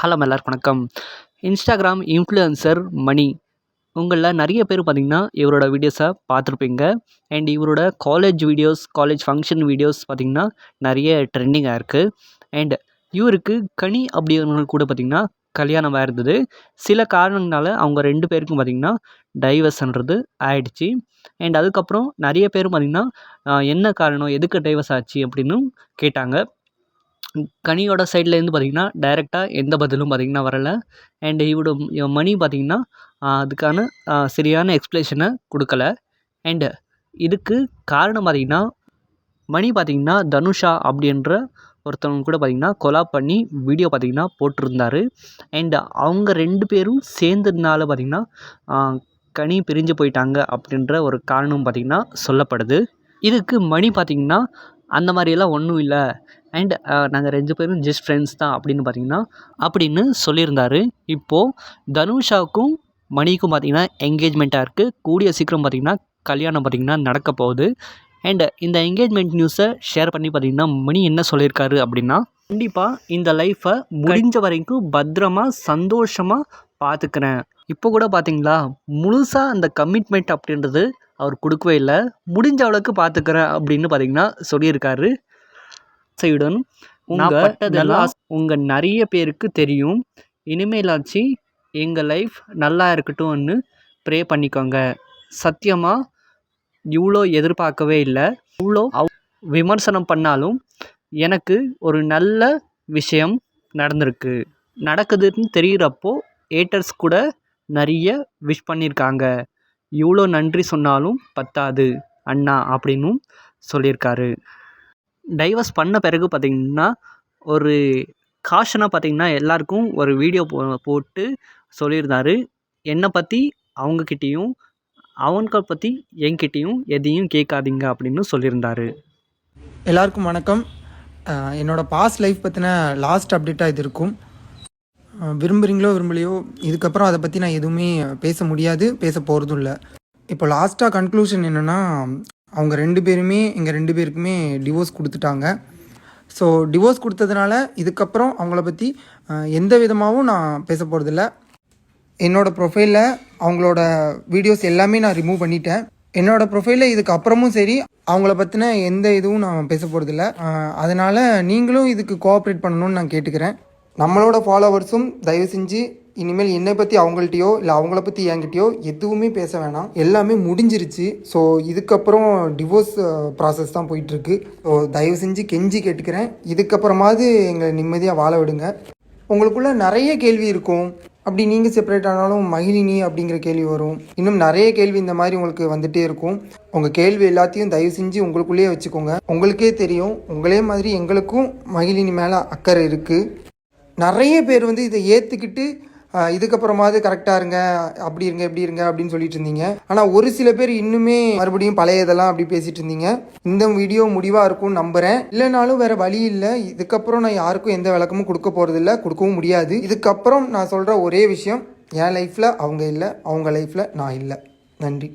Hello எல்லாருக்கும் வணக்கம். Instagram influencer மணி உங்களில் நிறைய பேர் பார்த்தீங்கன்னா இவரோட வீடியோஸை பார்த்துருப்பீங்க. அண்ட் இவரோட college videos, college function videos பார்த்திங்கன்னா நிறைய ட்ரெண்டிங்காக இருக்குது. அண்ட் இவருக்கு கனி அப்படிங்கிறவங்க கூட பார்த்திங்கன்னா கல்யாணமாக இருந்தது. சில காரணங்களால அவங்க 2 பேருக்கும் பார்த்திங்கன்னா டைவர்ஸ்ன்றது ஆயிடுச்சு. அண்ட் அதுக்கப்புறம் நிறைய பேர் பார்த்திங்கன்னா என்ன காரணம், எதுக்கு டைவர்ஸ் ஆச்சு அப்படின்னு கேட்டாங்க. கனியோட சைட்லேருந்து பார்த்திங்கன்னா டைரெக்டாக எந்த பதிலும் பார்த்திங்கன்னா வரலை. அண்ட் மணி பார்த்திங்கன்னா அதுக்கான சரியான எக்ஸ்ப்ளனேஷனை கொடுக்கல. அண்டு இதுக்கு காரணம் பார்த்திங்கன்னா மணி பார்த்திங்கன்னா தனுஷா அப்படின்ற ஒருத்தவங்க கூட பார்த்திங்கன்னா கொலாப் பண்ணி வீடியோ பார்த்திங்கன்னா போட்டிருந்தாரு. அண்ட் அவங்க 2 பேரும் சேர்ந்ததுனால பார்த்திங்கன்னா கனி பிரிஞ்சு போயிட்டாங்க அப்படின்ற ஒரு காரணம் பார்த்திங்கன்னா சொல்லப்படுது. இதுக்கு மணி பார்த்திங்கன்னா அந்த மாதிரியெல்லாம் ஒன்றும் இல்லை, அண்ட் நாங்கள் 2 பேரும் ஜஸ்ட் ஃப்ரெண்ட்ஸ் தான் அப்படின்னு சொல்லியிருந்தார். இப்போது தனுஷாவுக்கும் மணிக்கும் பார்த்திங்கன்னா என்கேஜ்மெண்ட்டாக இருக்குது. கூடிய சீக்கிரம் பார்த்திங்கன்னா கல்யாணம் பார்த்திங்கன்னா நடக்க போகுது. அண்ட் இந்த என்கேஜ்மெண்ட் நியூஸை ஷேர் பண்ணி பார்த்திங்கன்னா மணி என்ன சொல்லியிருக்காரு அப்படின்னா, கண்டிப்பாக இந்த லைஃப்பை முடிஞ்ச வரைக்கும் பத்திரமா சந்தோஷமாக பார்த்துக்கிறேன். இப்போ கூட பார்த்திங்களா முழுசாக அந்த கமிட்மெண்ட் அப்படின்றது அவர் கொடுக்கவே இல்லை, முடிஞ்ச அளவுக்கு பார்த்துக்கிறேன் அப்படின்னு பார்த்திங்கன்னா சொல்லியிருக்காரு. சைடன் உங்கள் நிறைய பேருக்கு தெரியும். இனிமேலாச்சு எங்கள் லைஃப் நல்லா இருக்கட்டும்னு ப்ரே பண்ணிக்கோங்க. சத்தியமாக இவ்வளோ எதிர்பார்க்கவே இல்லை. இவ்வளோ விமர்சனம் பண்ணாலும் எனக்கு ஒரு நல்ல விஷயம் நடக்குதுன்னு தெரிகிறப்போ ஏட்டர்ஸ் கூட நிறைய விஷ் பண்ணியிருக்காங்க. இவ்வளோ நன்றி சொன்னாலும் பத்தாது அண்ணா அப்படின்னும் சொல்லியிருக்காரு. டைவர்ஸ் பண்ண பிறகு பார்த்திங்கன்னா ஒரு காஷனாக பார்த்திங்கன்னா எல்லாருக்கும் ஒரு வீடியோ போட்டு சொல்லியிருந்தார். என்னை பற்றி அவங்கக்கிட்டேயும் அவங்களை பற்றி என்கிட்டையும் எதையும் கேட்காதீங்க அப்படின்னு சொல்லியிருந்தார். எல்லாருக்கும் வணக்கம். என்னோடய பாஸ்ட் லைஃப் பற்றின லாஸ்ட் அப்டேட்டாக இது இருக்கும். விரும்புகிறீங்களோ விரும்பலையோ இதுக்கப்புறம் அதை பற்றி நான் எதுவுமே பேச முடியாது, பேச போகிறதும் இல்லை. இப்போ லாஸ்ட்டாக கன்க்ளூஷன் என்னென்னா, அவங்க 2 பேருமே எங்கள் 2 பேருக்குமே டிவோர்ஸ் கொடுத்துட்டாங்க. ஸோ டிவோர்ஸ் கொடுத்ததுனால இதுக்கப்புறம் அவங்கள பற்றி எந்த விதமாகவும் நான் பேச போகிறதில்ல. என்னோடய ப்ரொஃபைலில் அவங்களோட வீடியோஸ் எல்லாமே நான் ரிமூவ் பண்ணிட்டேன். என்னோடய ப்ரொஃபைலில் இதுக்கப்புறமும் சரி அவங்கள பற்றின எந்த இதுவும் நான் பேச போகிறதில்ல. அதனால் நீங்களும் இதுக்கு கோஆப்ரேட் பண்ணணும்னு நான் கேட்டுக்கிறேன். நம்மளோட ஃபாலோவர்ஸும் தயவு செஞ்சு இனிமேல் என்னை பற்றி அவங்கள்ட்டையோ இல்லை அவங்கள பற்றி என்கிட்டயோ எதுவுமே பேச வேணாம். எல்லாமே முடிஞ்சிருச்சு. ஸோ இதுக்கப்புறம் டிவோர்ஸ் ப்ராசஸ் தான் போயிட்டுருக்கு. ஸோ தயவு செஞ்சு கெஞ்சி கேட்டுக்கிறேன், இதுக்கப்புறமாவது எங்களை நிம்மதியாக வாழ விடுங்க. உங்களுக்குள்ள நிறைய கேள்வி இருக்கும். அப்படி நீங்கள் செப்பரேட் ஆனாலும் மகிழினி அப்படிங்கிற கேள்வி வரும். இன்னும் நிறைய கேள்வி இந்த மாதிரி உங்களுக்கு வந்துகிட்டே இருக்கும். உங்கள் கேள்வி எல்லாத்தையும் தயவு செஞ்சு உங்களுக்குள்ளேயே வச்சுக்கோங்க. உங்களுக்கே தெரியும், உங்களே மாதிரி எங்களுக்கும் மகிழினி மேலே அக்கறை இருக்குது. நிறைய பேர் இதை ஏற்றுக்கிட்டு இதுக்கப்புறமாவது கரெக்டாக இருங்க, அப்படி இருங்க இப்படி இருங்க அப்படின்னு சொல்லிட்டு இருந்தீங்க. ஆனால் ஒரு சில பேர் இன்னுமே மறுபடியும் பழைய இதெல்லாம் அப்படி பேசிகிட்டு இருந்தீங்க. இந்த வீடியோ முடிவாக இருக்கும்னு நம்புகிறேன். இல்லைனாலும் வேறு வழி இல்லை. இதுக்கப்புறம் நான் யாருக்கும் எந்த விளக்கமும் கொடுக்க போகிறதில்ல, கொடுக்கவும் முடியாது. இதுக்கப்புறம் நான் சொல்கிற ஒரே விஷயம், என் லைஃப்பில் அவங்க இல்லை, அவங்க லைஃப்பில் நான் இல்லை. நன்றி.